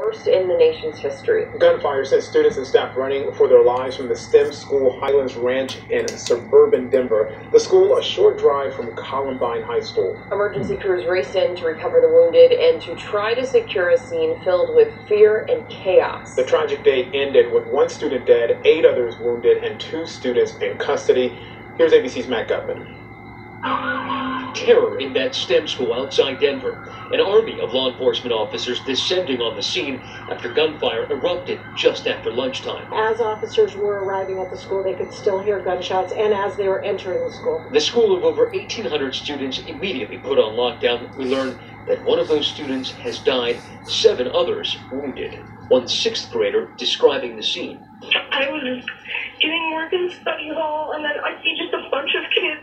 First in the nation's history. Gunfire sent students and staff running for their lives from the STEM school Highlands Ranch in suburban Denver. The school, a short drive from Columbine High School. Emergency crews raced in to recover the wounded and to try to secure a scene filled with fear and chaos. The tragic day ended with 1 student dead, 8 others wounded, and 2 students in custody. Here's ABC's Matt Gutman. Terror in that STEM school outside Denver. An army of law enforcement officers descending on the scene after gunfire erupted just after lunchtime. As officers were arriving at the school, they could still hear gunshots, and as they were entering the school. The school of over 1,800 students immediately put on lockdown. We learned that one of those students has died, 7 others wounded. One 6th grader describing the scene. I was getting work in study hall, and then I see just a bunch of kids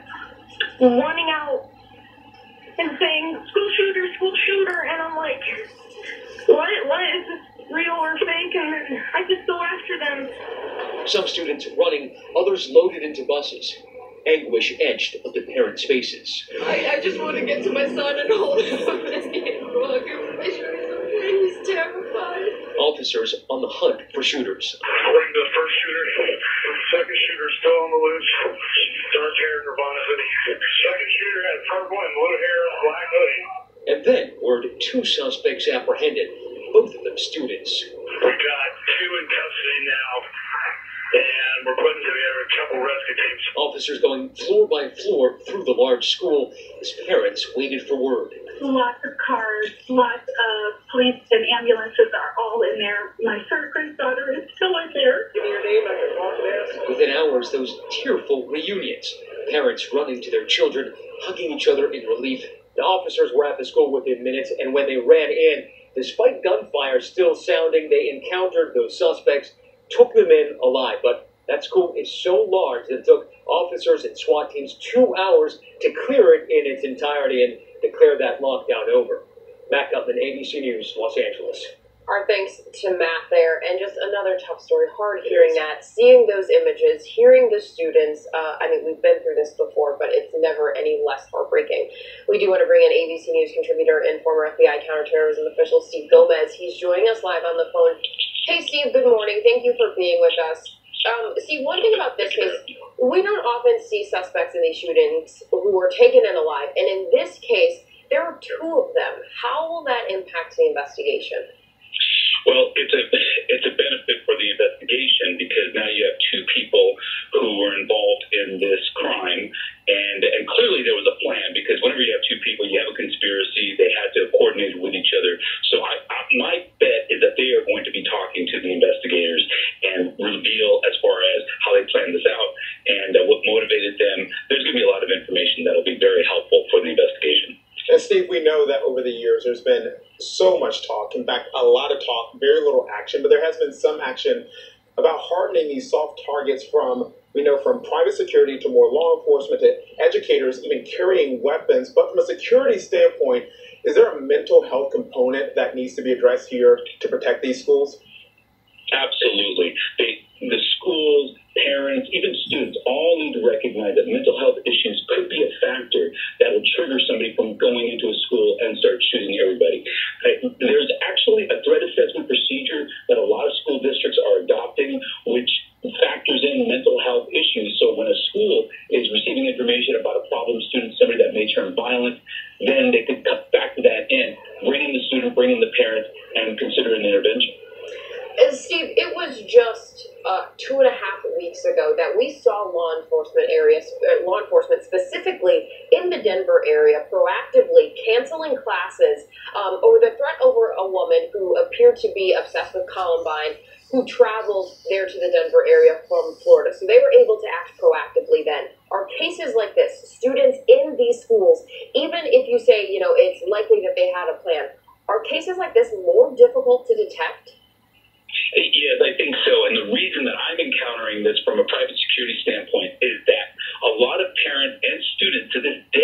running out and saying, school shooter, and I'm like, what is this real or fake? And then I just go after them. Some students running, others loaded into buses. Anguish etched of the parents' faces. I just want to get to my son and hold him and get him hug him. Make sure he's okay. He's terrified. Officers on the hunt for shooters. According to the first shooter, the second shooter is still on the loose. Dark hair, Nirvana hoodie. Second shooter has purple and blue hair, black hoodie. And then word 2 suspects apprehended, both of them students. We got 2 in custody now, and we're putting together a couple rescue teams. Officers going floor by floor through the large school as parents waited for word. Lots of cars, lots of police and ambulances are all in there. My 3rd grade daughter is still in there. Give me your name, I can walk there. Within hours, those tearful reunions. Parents running to their children, hugging each other in relief. The officers were at the school within minutes, and when they ran in, despite gunfire still sounding, they encountered those suspects, took them in alive. But that school is so large that it took officers and SWAT teams 2 hours to clear it in its entirety and declare that lockdown over. Matt Gutman, ABC News, Los Angeles. Our thanks to Matt there, and just another tough story. Hard hearing that, seeing those images, hearing the students. I mean, we've been through this before, but it's never any less heartbreaking. We do want to bring in ABC News contributor and former FBI counterterrorism official Steve Gomez. He's joining us live on the phone. Hey, Steve, good morning. Thank you for being with us. See, one thing about this case, we don't often see suspects in these shootings who were taken in alive, and in this case, there are 2 of them. How will that impact the investigation? Well, it's a benefit for the investigation because now you have 2 people who were involved in this crime, and clearly there was a plan because whenever you have 2 people, you have a conspiracy. They had to coordinate with each other. So my bet is that they are going to be talking to the investigators and reveal as far as how they planned this out and what motivated them. There's going to be a lot of information that will be very helpful for the investigation. And Steve, we know that over the years there's been so much talk, in fact, a lot of talk, very little action, but there has been some action about hardening these soft targets from private security to more law enforcement to educators even carrying weapons. But from a security standpoint, is there a mental health component that needs to be addressed here to protect these schools? Absolutely. The schools, parents, even students all need to recognize that mental health issues could be a factor that will trigger somebody from going into a school and start shooting everybody. There's actually a threat assessment procedure that a lot of school districts are adopting, which factors in mental health issues. So when a school is receiving information about a problem student, somebody that may turn violent, then they could factor that in, bring in the student, bring in the parent, and consider an intervention. Steve, it was just 2.5 weeks ago that we saw law enforcement specifically in the Denver area proactively canceling classes over the threat over a woman who appeared to be obsessed with Columbine, who traveled there to the Denver area from Florida. So they were able to act proactively then. Are cases like this, students in these schools, even if you say, it's likely that they had a plan, are cases like this more difficult to detect? Yes, I think so. And the reason that I'm encountering this from a private security standpoint is that a lot of parents and students to this day